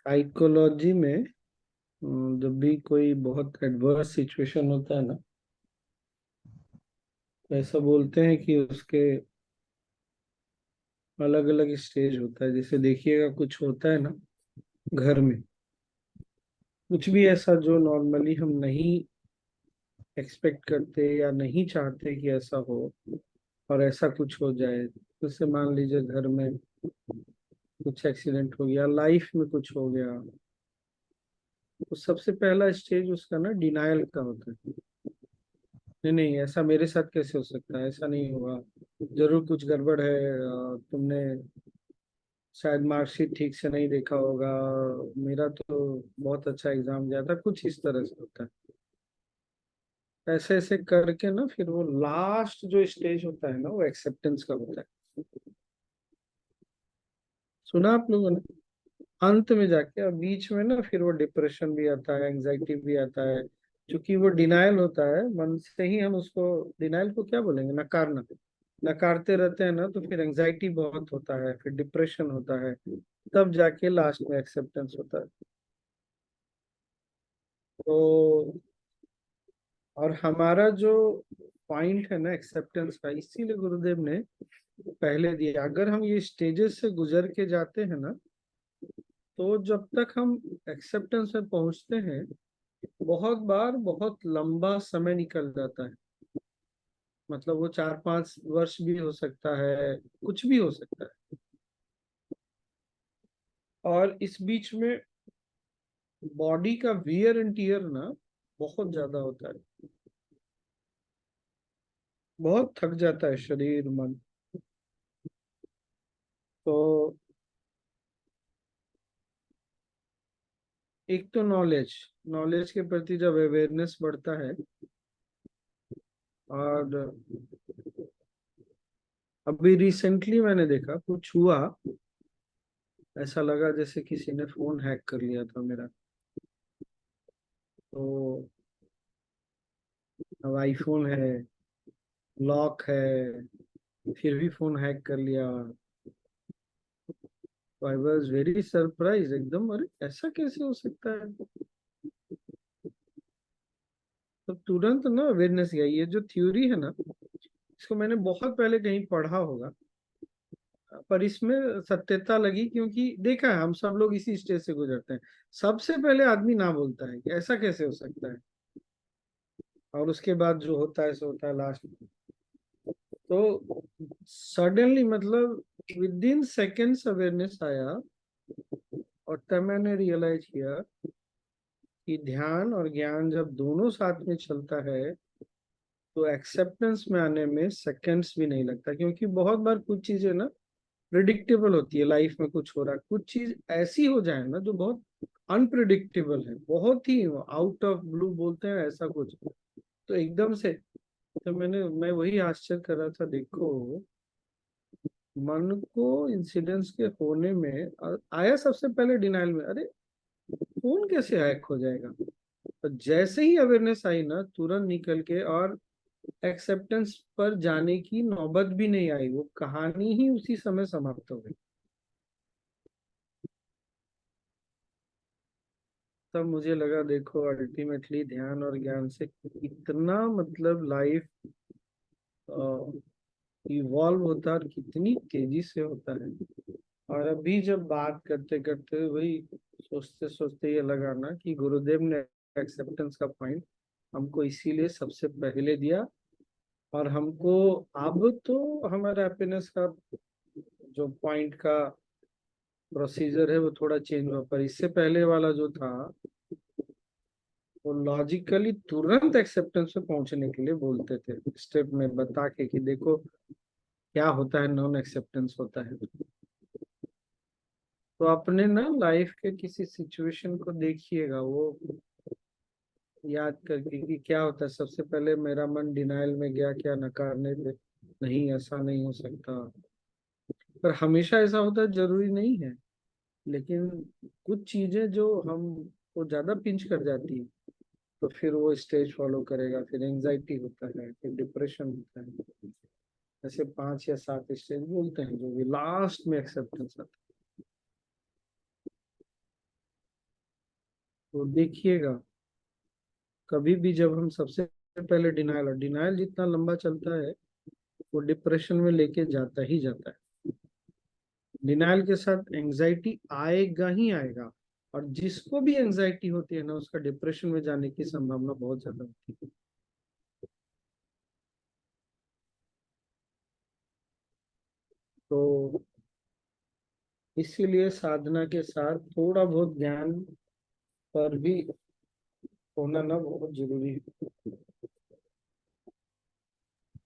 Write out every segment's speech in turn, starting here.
Psychology में जब भी कोई बहुत एडवर्स सिचुएशन होता है ना, तो ऐसा बोलते हैं कि उसके अलग अलग स्टेज होता है। जैसे देखिएगा, कुछ होता है ना घर में, कुछ भी ऐसा जो नॉर्मली हम नहीं एक्सपेक्ट करते या नहीं चाहते कि ऐसा हो, और ऐसा कुछ हो जाए। जैसे मान लीजिए घर में कुछ एक्सीडेंट हो गया, लाइफ में कुछ हो गया, तो सबसे पहला स्टेज उसका ना डिनायल का होता है। नहीं नहीं, ऐसा मेरे साथ कैसे हो सकता है, ऐसा नहीं होगा, जरूर कुछ गड़बड़ है। तुमने शायद मार्कशीट ठीक से नहीं देखा होगा, मेरा तो बहुत अच्छा एग्जाम गया था, कुछ इस तरह से होता है। ऐसे ऐसे करके ना फिर वो लास्ट जो स्टेज होता है ना, वो एक्सेप्टेंस का होता है। सुना आप लोगों ने? अंत में जाके, और बीच में ना फिर वो डिप्रेशन भी आता है, एंजाइटी भी आता है। क्योंकि वो डिनायल होता है, मन से ही हम उसको, डिनायल को क्या बोलेंगे, नकारना। नकारते रहते हैं ना, तो फिर एंजाइटी बहुत होता है, फिर डिप्रेशन होता है, तब जाके लास्ट में एक्सेप्टेंस होता है। तो और हमारा जो पॉइंट है ना एक्सेप्टेंस का, इसीलिए गुरुदेव ने पहले दिया। अगर हम ये स्टेजेस से गुजर के जाते हैं ना, तो जब तक हम एक्सेप्टेंस में पहुंचते हैं, बहुत बार बहुत लंबा समय निकल जाता है। मतलब वो 4-5 वर्ष भी हो सकता है, कुछ भी हो सकता है। और इस बीच में बॉडी का वियर एंड टीयर ना बहुत ज्यादा होता है, बहुत थक जाता है शरीर मन। तो एक तो नॉलेज, नॉलेज के प्रति जब अवेयरनेस बढ़ता है, और अभी रिसेंटली मैंने देखा कुछ हुआ, ऐसा लगा जैसे किसी ने फोन हैक कर लिया था मेरा। तो अब आईफोन है, लॉक है, फिर भी फोन हैक कर लिया। आई वॉज वेरी सरप्राइज एकदम, अरे ऐसा कैसे हो सकता है। तो तुरंत ना अवेयरनेस गया। ये जो थ्योरी है ना, इसको मैंने बहुत पहले कहीं पढ़ा होगा, पर इसमें सत्यता लगी, क्योंकि देखा है हम सब लोग इसी स्टेज से गुजरते हैं। सबसे पहले आदमी ना बोलता है कि ऐसा कैसे हो सकता है, और उसके बाद जो होता है सो होता है लास्ट में। तो सडनली, मतलब विद इन सेकेंड्स अवेयरनेस आया, और तब मैंने रियलाइज किया कि ध्यान और ज्ञान जब दोनों साथ में चलता है, तो एक्सेप्टेंस में आने में सेकंड्स भी नहीं लगता। क्योंकि बहुत बार कुछ चीजें ना प्रिडिक्टेबल होती है, लाइफ में कुछ हो रहा है, कुछ चीज ऐसी हो जाए ना जो बहुत अनप्रिडिक्टेबल है, बहुत ही आउट ऑफ ब्लू बोलते हैं ऐसा कुछ, तो एकदम से। तो मैं वही आश्चर्य कर रहा था, देखो मन को इंसिडेंट्स के होने में आया सबसे पहले डिनाइल में, अरे फोन कैसे हैक हो जाएगा। तो जैसे ही अवेयरनेस आई ना, तुरंत निकल के, और एक्सेप्टेंस पर जाने की नौबत भी नहीं आई, वो कहानी ही उसी समय समाप्त हो गई। तब मुझे लगा, देखो अल्टीमेटली ध्यान और ज्ञान से कितना मतलब लाइफ इवॉल्व होता है, और कितनी तेजी से होता है। और अभी जब बात करते करते वही सोचते सोचते ये लगा ना कि गुरुदेव ने एक्सेप्टेंस का पॉइंट हमको इसीलिए सबसे पहले दिया। और हमको अब तो हमारा हैप्पीनेस का जो पॉइंट का प्रोसीजर है वो थोड़ा चेंज हुआ, पर इससे पहले वाला जो था, वो लॉजिकली तुरंत एक्सेप्टेंस पे पहुंचने के लिए बोलते थे, स्टेप में बता के कि देखो क्या होता है, नॉन एक्सेप्टेंस होता है। तो अपने ना लाइफ के किसी सिचुएशन को देखिएगा, वो याद करके कि क्या होता है। सबसे पहले मेरा मन डिनाइल में गया, क्या नकारने पे, नहीं ऐसा नहीं हो सकता। पर हमेशा ऐसा होता है जरूरी नहीं है, लेकिन कुछ चीजें जो हम को ज्यादा पिंच कर जाती है, तो फिर वो स्टेज फॉलो करेगा, फिर एंजाइटी होता है, फिर डिप्रेशन होता है। ऐसे 5 या 7 स्टेज बोलते हैं, जो भी लास्ट में एक्सेप्टेंस आता तो देखिएगा, कभी भी जब हम सबसे पहले डिनायल, और डिनायल जितना लंबा चलता है वो डिप्रेशन में लेके जाता ही जाता है। डिनायल के साथ एंजाइटी आएगा ही आएगा, और जिसको भी एंजाइटी होती है ना, उसका डिप्रेशन में जाने की संभावना बहुत ज्यादा होती है। तो इसीलिए साधना के साथ थोड़ा बहुत ज्ञान पर भी होना ना बहुत जरूरी है।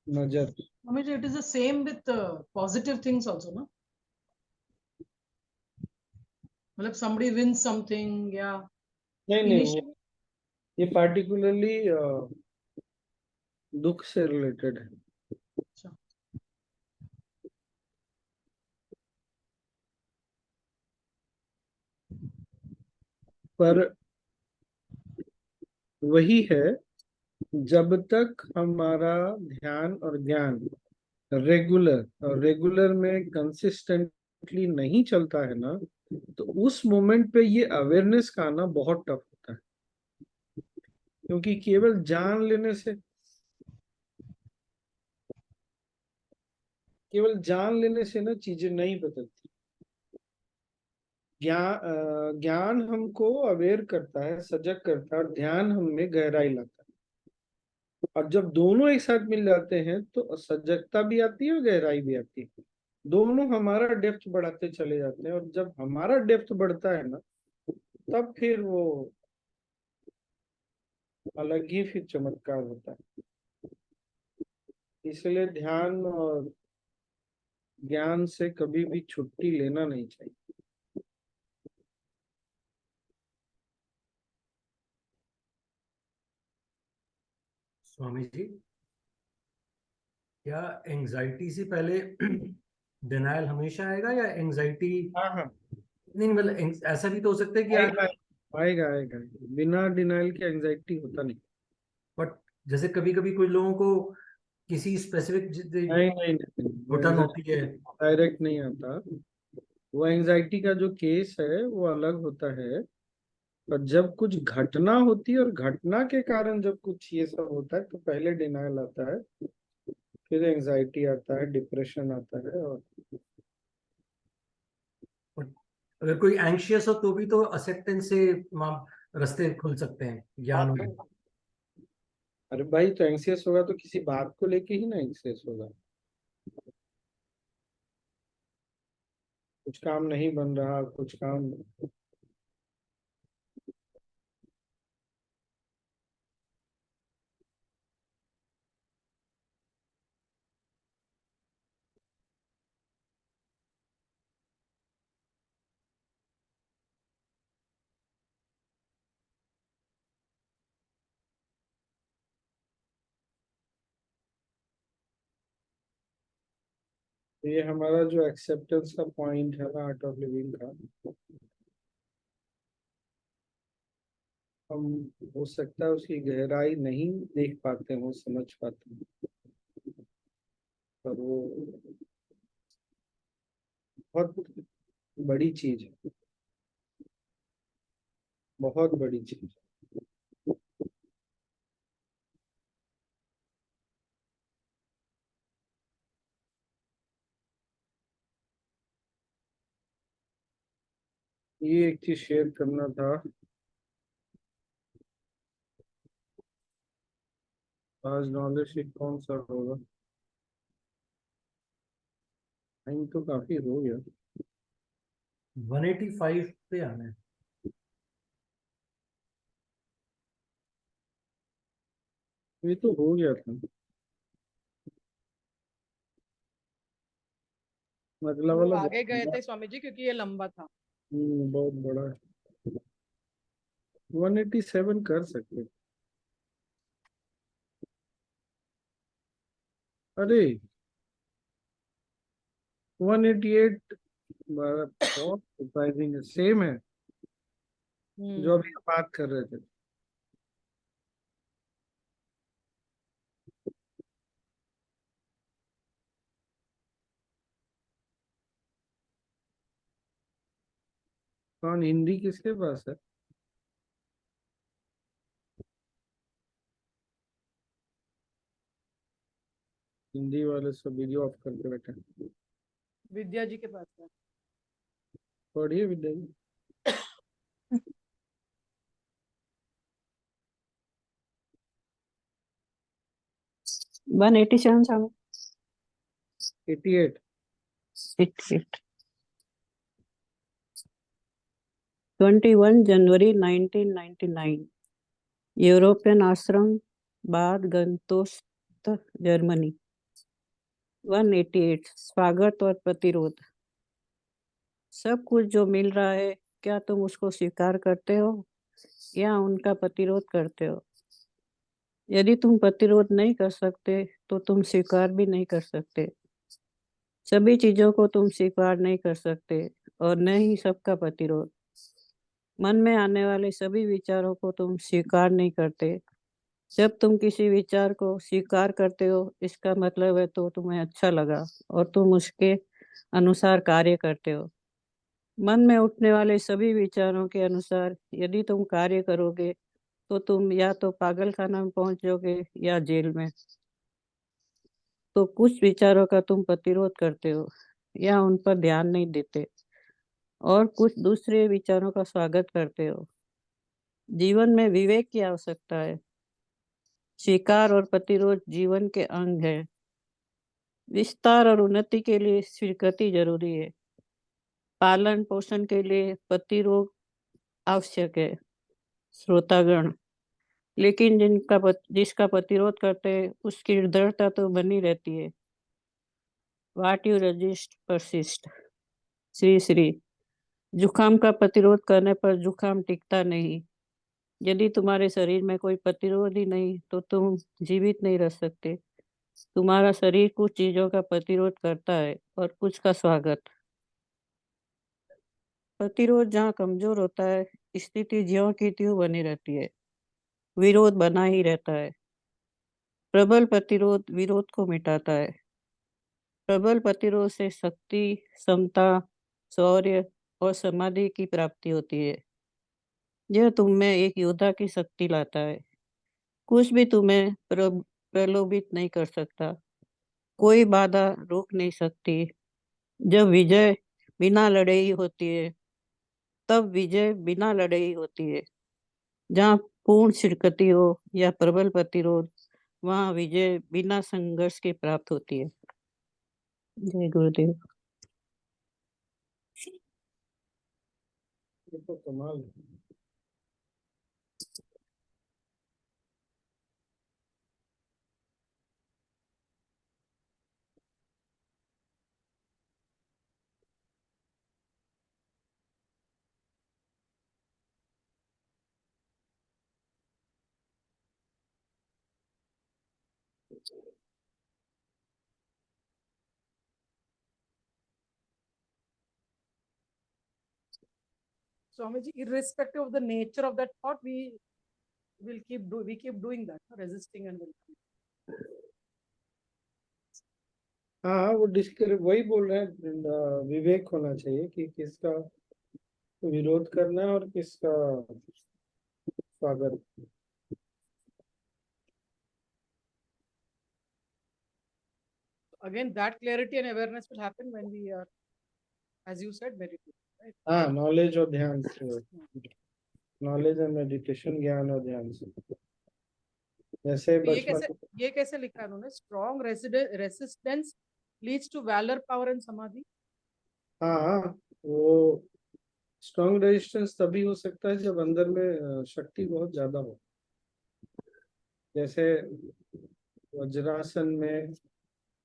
नजर। Amit, it is the same with positive things also, no? मतलब somebody wins something, yeah. नहीं नहीं, Initially, ये पार्टिकुलरली दुख से रिलेटेड है। अच्छा, पर वही है, जब तक हमारा ध्यान और ज्ञान रेगुलर, और रेगुलर में कंसिस्टेंटली नहीं चलता है ना, तो उस मोमेंट पे ये अवेयरनेस का आना बहुत टफ होता है। क्योंकि केवल जान लेने से ना चीजें नहीं बदलती। ज्ञान हमको अवेयर करता है, सजग करता है, और ध्यान हमें गहराई लाता है। और जब दोनों एक साथ मिल जाते हैं तो सजगता भी आती है और गहराई भी आती है। दोनों हमारा डेप्थ बढ़ाते चले जाते हैं, और जब हमारा डेप्थ बढ़ता है ना, तब फिर वो अलग ही फिर चमत्कार होता है। इसलिए ध्यान और ज्ञान से कभी भी छुट्टी लेना नहीं चाहिए। स्वामी जी, क्या एंजाइटी से पहले डिनायल हमेशा आएगा, या एंजाइटी हाँ हाँ, नहीं, मतलब ऐसा भी तो हो सकता है कि यार, आएगा आएगा आएगा। बिना डिनाइल के एंजाइटी होता नहीं। बट जैसे कभी कभी कुछ लोगों को किसी नहीं स्पेसिफिक नहीं नहीं, वो घुटन होती है। एंजाइटी डायरेक्ट नहीं आता। वो एंजाइटी का जो केस है वो अलग होता है। पर जब कुछ घटना होती है और घटना के कारण जब कुछ ये सब होता है, तो पहले डिनाइल आता है, फिर एंजाइटी आता है, डिप्रेशन आता है। और बट अगर कोई एंग्शियस हो तो भी तो एक्सेप्टेंस से रास्ते खुल सकते हैं ज्ञान में। अरे भाई, तो एंग्सियस होगा तो किसी बात को लेके ही ना एंग्सियस होगा। कुछ काम नहीं बन रहा, कुछ काम। तो ये हमारा जो एक्सेप्टेंस का पॉइंट है ना, आर्ट ऑफ लिविंग का, हम हो सकता है उसकी गहराई नहीं देख पाते हो, समझ पाते हैं। पर वो बहुत बड़ी चीज है, बहुत बड़ी चीज। ये एक चीज शेयर करना था। आज नॉलेज शीट कौन सा होगा? टाइम तो काफी हो गया। 185 पे आना है। ये तो हो गया था। अगला हम लोग वाला आगे बहुत गए बड़ा। थे स्वामी जी क्योंकि ये लंबा था। बहुत बड़ा है। 187 कर सकते। अरे 188 बहुत सरप्राइजिंग है, सेम है जो अभी हम बात कर रहे थे। कौन हिंदी किसके पास है? हिंदी वाले सब वीडियो ऑफ करके बैठे हैं। विद्या जी के पास है। पढ़िए विद्या जी। 187 स्वामी। 88। 88। 21 जनवरी 1999 यूरोपियन आश्रम बाद गंतोस्त जर्मनी। 188 स्वागत और प्रतिरोध। सब कुछ जो मिल रहा है, क्या तुम उसको स्वीकार करते हो या उनका प्रतिरोध करते हो? यदि तुम प्रतिरोध नहीं कर सकते तो तुम स्वीकार भी नहीं कर सकते। सभी चीजों को तुम स्वीकार नहीं कर सकते और न ही सबका प्रतिरोध। मन में आने वाले सभी विचारों को तुम स्वीकार नहीं करते। जब तुम किसी विचार को स्वीकार करते हो, इसका मतलब है तो तुम्हें अच्छा लगा और तुम उसके अनुसार कार्य करते हो। मन में उठने वाले सभी विचारों के अनुसार यदि तुम कार्य करोगे तो तुम या तो पागलखाना में पहुंच जाओगे या जेल में। तो कुछ विचारों का तुम प्रतिरोध करते हो या उन पर ध्यान नहीं देते और कुछ दूसरे विचारों का स्वागत करते हो। जीवन में विवेक की आवश्यकता है। स्वीकार और प्रतिरोध जीवन के अंग है। विस्तार और उन्नति के लिए स्वीकृति जरूरी है। पालन पोषण के लिए प्रतिरोध आवश्यक है। श्रोतागण, लेकिन जिसका प्रतिरोध करते हैं उसकी दृढ़ता तो बनी रहती है। What you resist persist. Shri Shri. जुकाम का प्रतिरोध करने पर जुकाम टिकता नहीं। यदि तुम्हारे शरीर में कोई प्रतिरोध ही नहीं तो तुम जीवित नहीं रह सकते। तुम्हारा शरीर कुछ चीजों का प्रतिरोध करता है और कुछ का स्वागत। प्रतिरोध जहाँ कमजोर होता है, स्थिति ज्यों की त्यों बनी रहती है। विरोध बना ही रहता है। प्रबल प्रतिरोध विरोध को मिटाता है। प्रबल प्रतिरोध से शक्ति, समता, शौर्य और समाधि की प्राप्ति होती है। यह तुम में एक योद्धा की शक्ति लाता है। कुछ भी तुम्हें प्रलोभित नहीं कर सकता। कोई बाधा रोक नहीं सकती। जब विजय बिना लड़े ही होती है, तब विजय बिना लड़े ही होती है। जहाँ पूर्ण स्वीकृति हो या प्रबल प्रतिरोध, वहाँ विजय बिना संघर्ष के प्राप्त होती है। जय गुरुदेव। ये तो कमाल है। Swamiji, irrespective of the nature of that thought, we keep doing that, resisting and will. हाँ, वो डिस्क्रिप वही बोल रहे हैं, विवेक होना चाहिए कि किसका विरोध करना है और किसका स्वागत। Again, that clarity and awareness will happen when we are, as you said, meditate. Right? हाँ, नॉलेज और ध्यान से, नॉलेज एंड मेडिटेशन, ज्ञान और ध्यान से। जैसे ये कैसे लिखा है उन्होंने? Strong resistance leads to valour, power and samadhi. हाँ, वो स्ट्रॉन्ग रेजिस्टेंस तभी हो सकता है जब अंदर में शक्ति बहुत ज्यादा हो। जैसे वज्रासन में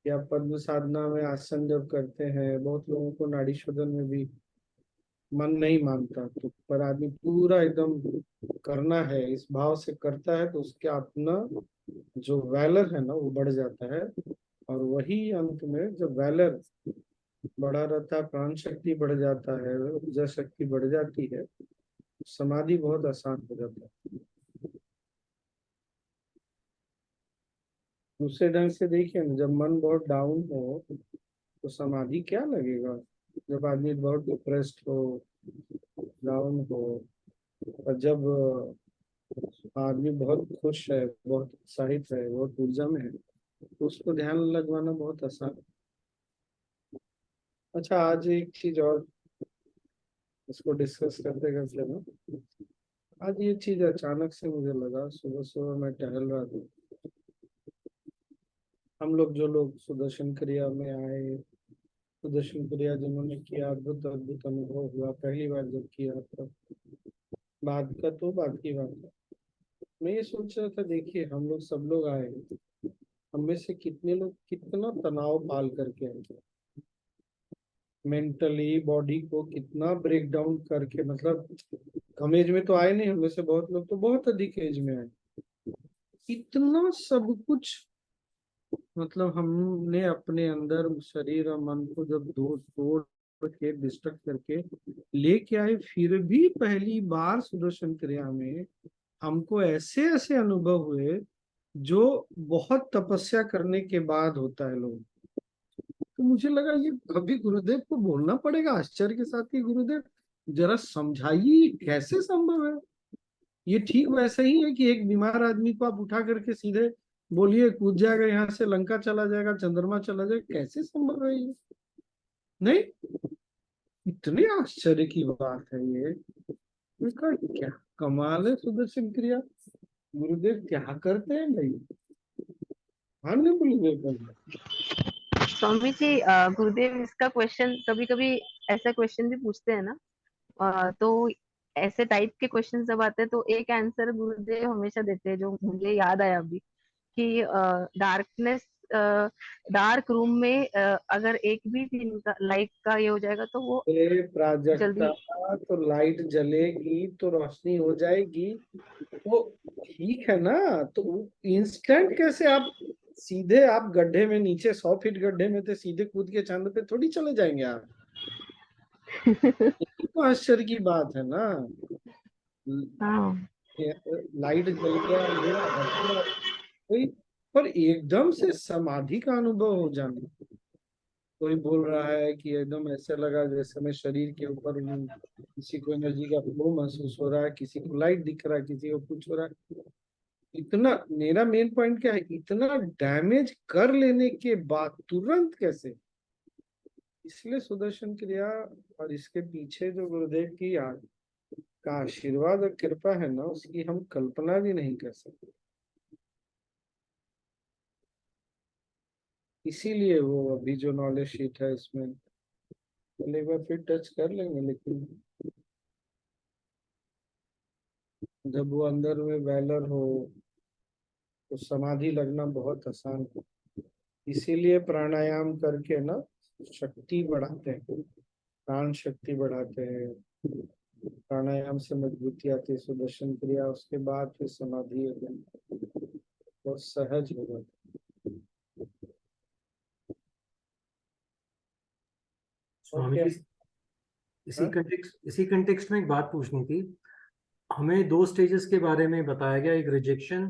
या पद्म साधना में आसन जब करते हैं, बहुत लोगों को नाड़ी शोधन में भी मन नहीं मानता, तो पर आदमी पूरा एकदम करना है इस भाव से करता है, तो उसके अपना जो वैलर है ना वो बढ़ जाता है। और वही अंत में जब वैलर बढ़ा रहता है, प्राण शक्ति बढ़ जाता है, ऊर्जा शक्ति बढ़ जाती है, समाधि बहुत आसान हो जाता है। दूसरे ढंग से देखिए ना, जब मन बहुत डाउन हो तो समाधि क्या लगेगा। जब आदमी बहुत डिप्रेस्ड हो, डाउन हो, और जब आदमी बहुत खुश है, बहुत उत्साहित है, बहुत ऊर्जा में है, उसको ध्यान लगवाना बहुत आसान। अच्छा, आज एक चीज और इसको डिस्कस करते करते ना, आज ये चीज अचानक से मुझे लगा, सुबह सुबह मैं टहल रहा था। हम लोग जो लोग सुदर्शन क्रिया में आए, सुदर्शन क्रिया जिन्होंने किया, अद्भुत अद्भुत अनुभव हुआ पहली बार जब किया, तब बाद का तो बात की बात है। मैं ये सोच रहा था, देखिए हम लोग सब लोग आए, हम में से कितने लोग कितना तनाव पाल करके आए, मेंटली बॉडी को कितना ब्रेक डाउन करके, मतलब कम एज में तो आए नहीं, हमें से बहुत लोग तो बहुत अधिक एज में आए। इतना सब कुछ, मतलब हमने अपने अंदर शरीर और मन को जब दो तोड़ के डिस्ट्रक्ट करके लेके आए, फिर भी पहली बार सुदर्शन क्रिया में हमको ऐसे ऐसे अनुभव हुए जो बहुत तपस्या करने के बाद होता है लोग। तो मुझे लगा ये कभी गुरुदेव को बोलना पड़ेगा आश्चर्य के साथ कि गुरुदेव जरा समझाइए कैसे संभव है। ये ठीक वैसे ही है कि एक बीमार आदमी को आप उठा करके सीधे बोलिए कूद जाएगा, यहाँ से लंका चला जाएगा, चंद्रमा चला जाएगा, कैसे संभव है ये? नहीं, इतने आश्चर्य की बात है ये। इसका क्या कमाल है सुदर्शन क्रिया, गुरुदेव क्या करते हैं भाई, हाँ नहीं गुरुदेव करते। स्वामी जी, गुरुदेव इसका क्वेश्चन कभी कभी ऐसा क्वेश्चन भी पूछते हैं ना, तो ऐसे टाइप के क्वेश्चन जब आते हैं तो एक आंसर गुरुदेव हमेशा देते हैं जो मुझे याद आया अभी, कि डार्कनेस, डार्क रूम में अगर एक भी दिन का लाइट का ये हो जाएगा तो वो प्राजक्ता, जल्दी। तो लाइट जलेगी तो रोशनी हो जाएगी, तो ठीक है ना। तो इंस्टेंट कैसे आप सीधे, आप गड्ढे में नीचे 100 फीट गड्ढे में थे, सीधे कूद के चांद पे थोड़ी चले जाएंगे आप। ये तो आश्चर्य की बात है ना। हाँ। लाइट जल गया, अंधेरा हट गया, कोई, पर एकदम से समाधि का अनुभव हो जाना। कोई बोल रहा है कि एकदम ऐसे लगा जैसे मैं शरीर के ऊपर हूँ, किसी को एनर्जी का फ्लो महसूस हो रहा है, किसी को लाइट दिख रहा है, किसी को कुछ हो रहा है। इतना, मेरा मेन पॉइंट क्या है, इतना डैमेज कर लेने के बाद तुरंत कैसे? इसलिए सुदर्शन क्रिया और इसके पीछे जो गुरुदेव की का आशीर्वाद और कृपा है ना, उसकी हम कल्पना भी नहीं कर सकते। इसीलिए वो अभी जो नॉलेज शीट है इसमें एक बार फिर टच कर लेंगे, लेकिन जब वो अंदर में वैलर हो तो समाधि लगना बहुत आसान है। इसीलिए प्राणायाम करके ना शक्ति बढ़ाते हैं, प्राण शक्ति बढ़ाते हैं, प्राणायाम से मजबूती आती है, सुदर्शन क्रिया, उसके बाद फिर समाधि बहुत सहज हो जाता है। स्वामी ओके, जी, हाँ? इसी कंटेक्स्ट में एक बात पूछनी थी। हमें दो स्टेजेस के बारे में बताया गया, एक रिजेक्शन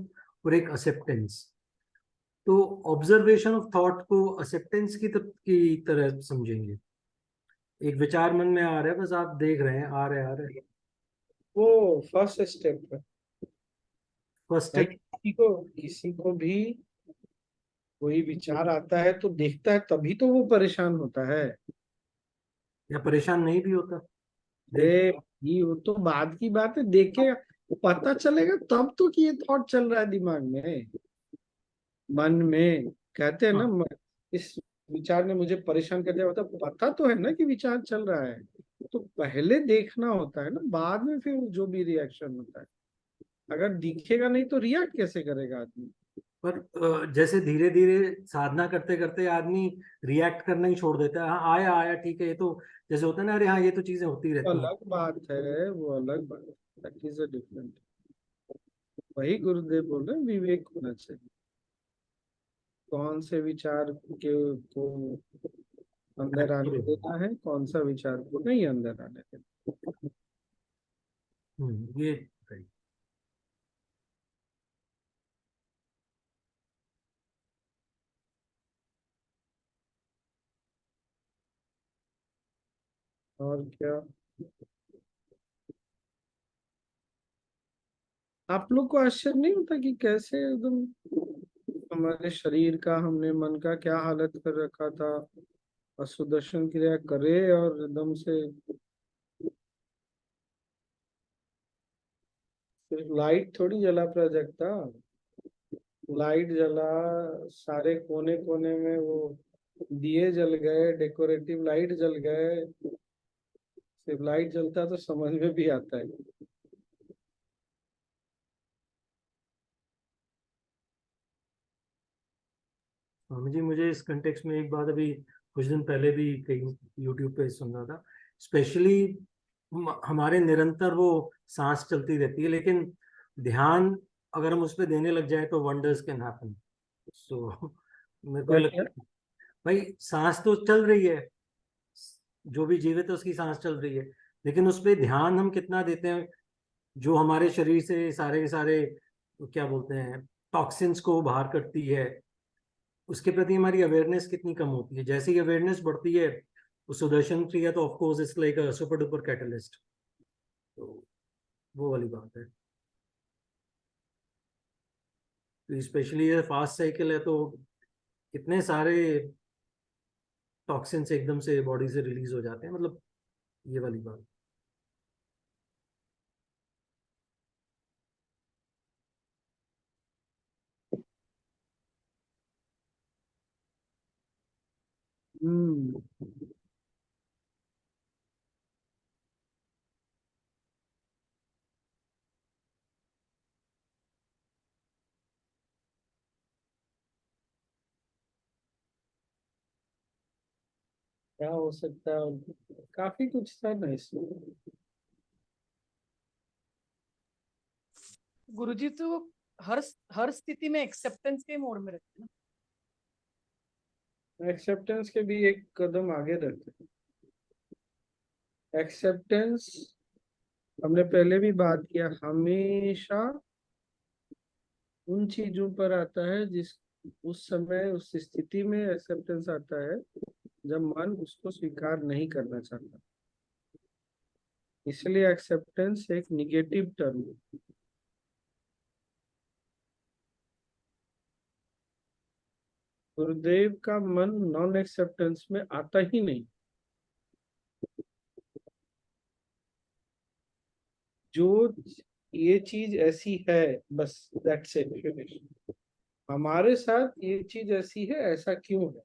और एक एक्सेप्टेंस। तो ऑब्जर्वेशन ऑफ थॉट को एक्सेप्टेंस की तरह समझेंगे। एक विचार मन में आ रहा है, बस आप देख रहे हैं, आ रहे। वो फर्स्ट स्टेप है फर्स्ट भाई। स्टेप। किसी को भी कोई विचार आता है तो देखता है, तभी तो वो परेशान होता है। या परेशान नहीं भी होता, देख। अरे ये वो तो बाद की बात है, देखेगा पता चलेगा तब तो कि ये थॉट चल रहा है दिमाग में, मन में। कहते हैं ना, हाँ। इस विचार ने मुझे परेशान कर दिया, होता पता तो है ना कि विचार चल रहा है। तो पहले देखना होता है ना, बाद में फिर जो भी रिएक्शन होता है। अगर दिखेगा नहीं तो रिएक्ट कैसे करेगा आदमी? पर जैसे धीरे धीरे साधना करते करते आदमी रिएक्ट करना ही छोड़ देता है। हाँ, आया आया ठीक है, ये तो जैसे होता है ना, अरे हाँ ये तो चीजें होती वो रहती हैं। अलग बात है, वो अलग बात है, दैट इज अ डिफरेंट। वही गुरुदेव बोल रहे हैं, विवेक होना चाहिए, कौन से विचार के को अंदर आने देना है, कौन सा विचार को नहीं अंदर आने देना। ये सही। और क्या, आप लोग को आश्चर्य नहीं होता कि कैसे एकदम हमारे शरीर का, हमने मन का क्या हालत कर रखा था, और सुदर्शन क्रिया करे और एकदम से सिर्फ लाइट थोड़ी जला प्राजक्ता, लाइट जला, सारे कोने कोने में वो दिए जल गए, डेकोरेटिव लाइट जल गए। सिर्फ लाइट जलता तो समझ में भी आता है। स्वामी जी, मुझे इस कंटेक्स्ट में एक बात अभी कुछ दिन पहले भी कहीं यूट्यूब पे सुन रहा था। स्पेशली हमारे निरंतर वो सांस चलती रहती है, लेकिन ध्यान अगर हम उस पर देने लग जाए तो वंडर्स कैन हैपन। सो मेरे को ये क्या क्या? लगता है भाई, सांस तो चल रही है, जो भी जीवित है उसकी सांस चल रही है, लेकिन उस पर ध्यान हम कितना देते हैं, जो हमारे शरीर से सारे के सारे क्या बोलते हैं टॉक्सिन्स को बाहर करती है, उसके प्रति हमारी अवेयरनेस कितनी कम होती है। जैसे ही अवेयरनेस बढ़ती है, वो सुदर्शन क्रिया तो of course it's like a super duper catalyst. तो वो वाली बात है। तो स्पेशली ये फास्ट साइकिल है, तो कितने सारे टॉक्सिन्स एकदम से बॉडी से रिलीज हो जाते हैं, मतलब ये वाली बात। हम्म। क्या हो सकता है और काफी कुछ था ना इसमें। गुरुजी तो हर स्थिति में एक्सेप्टेंस के मोड में रहते हैं एक्सेप्टेंस के भी एक कदम आगे रहते हैं। एक्सेप्टेंस हमने पहले भी बात किया, हमेशा उन चीजों पर आता है जिस उस समय उस स्थिति में एक्सेप्टेंस आता है जब मन उसको स्वीकार नहीं करना चाहता। इसलिए एक्सेप्टेंस एक निगेटिव टर्म है। गुरुदेव का मन नॉन एक्सेप्टेंस में आता ही नहीं। जो ये चीज ऐसी है, बस दैट्स इट, फिनिश। हमारे साथ ये चीज ऐसी है, ऐसा क्यों है,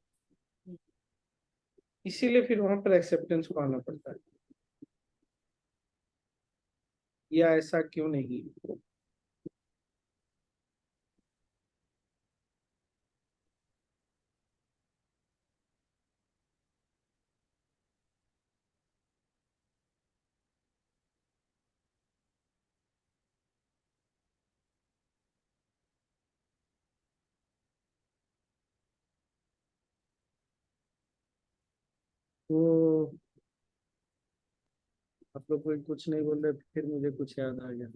इसीलिए फिर वहां पर एक्सेप्टेंस को आना पड़ता है, या ऐसा क्यों नहीं। तो आप लोग कोई कुछ नहीं बोल रहे, फिर मुझे कुछ याद आ गया।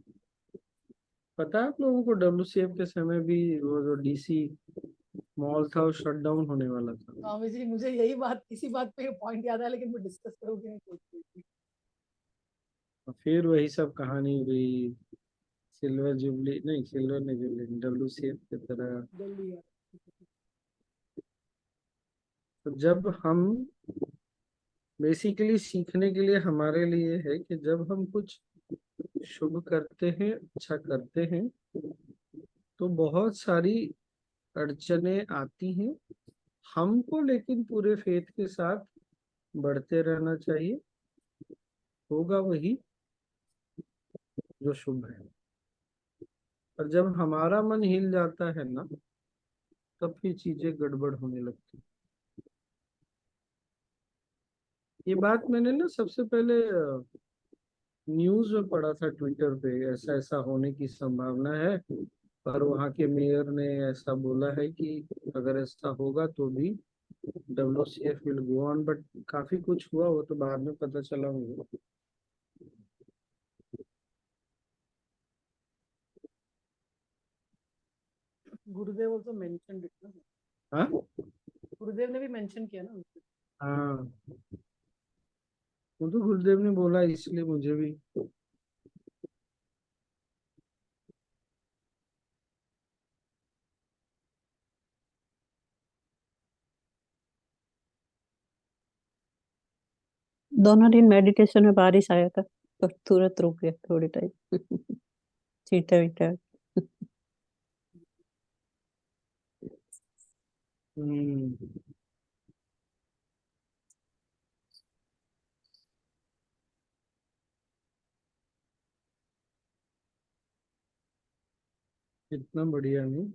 पता है आप लोगों को WCF के समय भी वो जो DC मॉल था वो शट डाउन होने वाला था। स्वामी जी। मुझे यही बात, इसी बात पे पॉइंट याद है, लेकिन मैं डिस्कस करूंगी नहीं सोच रही थी। और फिर वही सब कहानी हुई, सिल्वर जुबली नहीं, सिल्वर नहीं जुबली, WCF की तरह। जल्दी यार। तो जब हम बेसिकली सीखने के लिए हमारे लिए है कि जब हम कुछ शुभ करते हैं, अच्छा करते हैं, तो बहुत सारी अड़चने आती हैं हमको, लेकिन पूरे फेथ के साथ बढ़ते रहना चाहिए। होगा वही जो शुभ है। और जब हमारा मन हिल जाता है ना, तब फिर चीजें गड़बड़ होने लगती। ये बात मैंने ना सबसे पहले न्यूज में पढ़ा था, ट्विटर पे, ऐसा ऐसा होने की संभावना है। और वहाँ के मेयर ने ऐसा बोला है कि अगर ऐसा होगा तो भी WCF will go on. But काफी कुछ हुआ, वो तो बाद में पता चला मुझे। गुरुदेव also mentioned it ना। हाँ गुरुदेव ने भी मेंशन किया ना उसको। हाँ, वो तो गुरुदेव ने बोला, इसलिए मुझे भी। दोनों दिन मेडिटेशन में बारिश आया था तो तुरंत रुक गया थोड़ी टाइम छींटा वीटा। हम्म। इतना बढ़िया नहीं।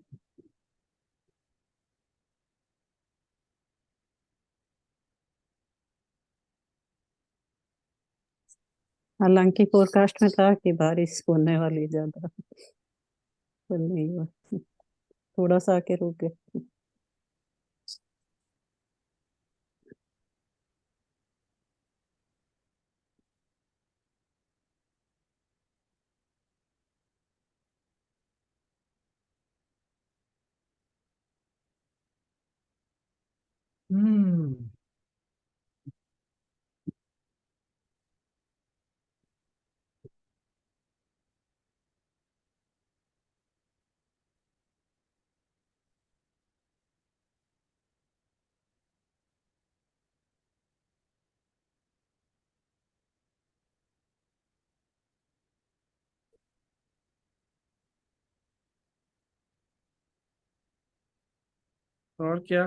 हालांकि फोरकास्ट में था कि बारिश होने वाली है ज्यादा, पर नहीं हुआ, थोड़ा सा आके रुक गया। हम्म। और क्या?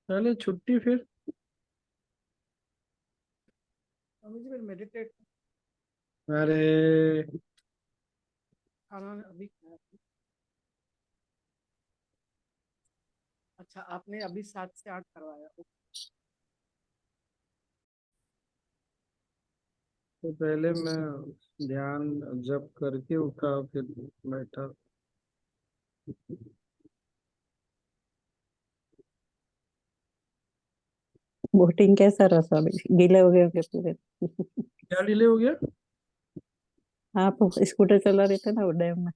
चले छुट्टी फिर। Swami ji, will meditate. अरे खाना अभी खाया। अच्छा, आपने अभी 7 से 8 करवाया। तो पहले मैं ध्यान जप करके उठा, फिर बैठा। बोटिंग कैसा रहा स्वामी जी? गीले हो गए होंगे पूरे। क्या डिले हो गया? आप स्कूटर चला रहे थे ना वो डैम में।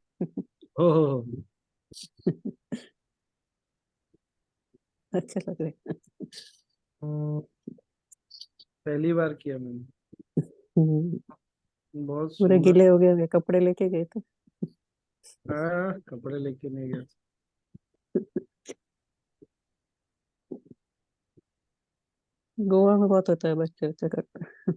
हो। अच्छा लग रहा है। पहली बार किया मैंने। हम्म, बहुत पूरे सुंदर। गीले हो गए होंगे, कपड़े लेके गए थे। हाँ, कपड़े लेके नहीं गया। गोवा में बहुत होता है, बच्चे बच्चे करते हैं।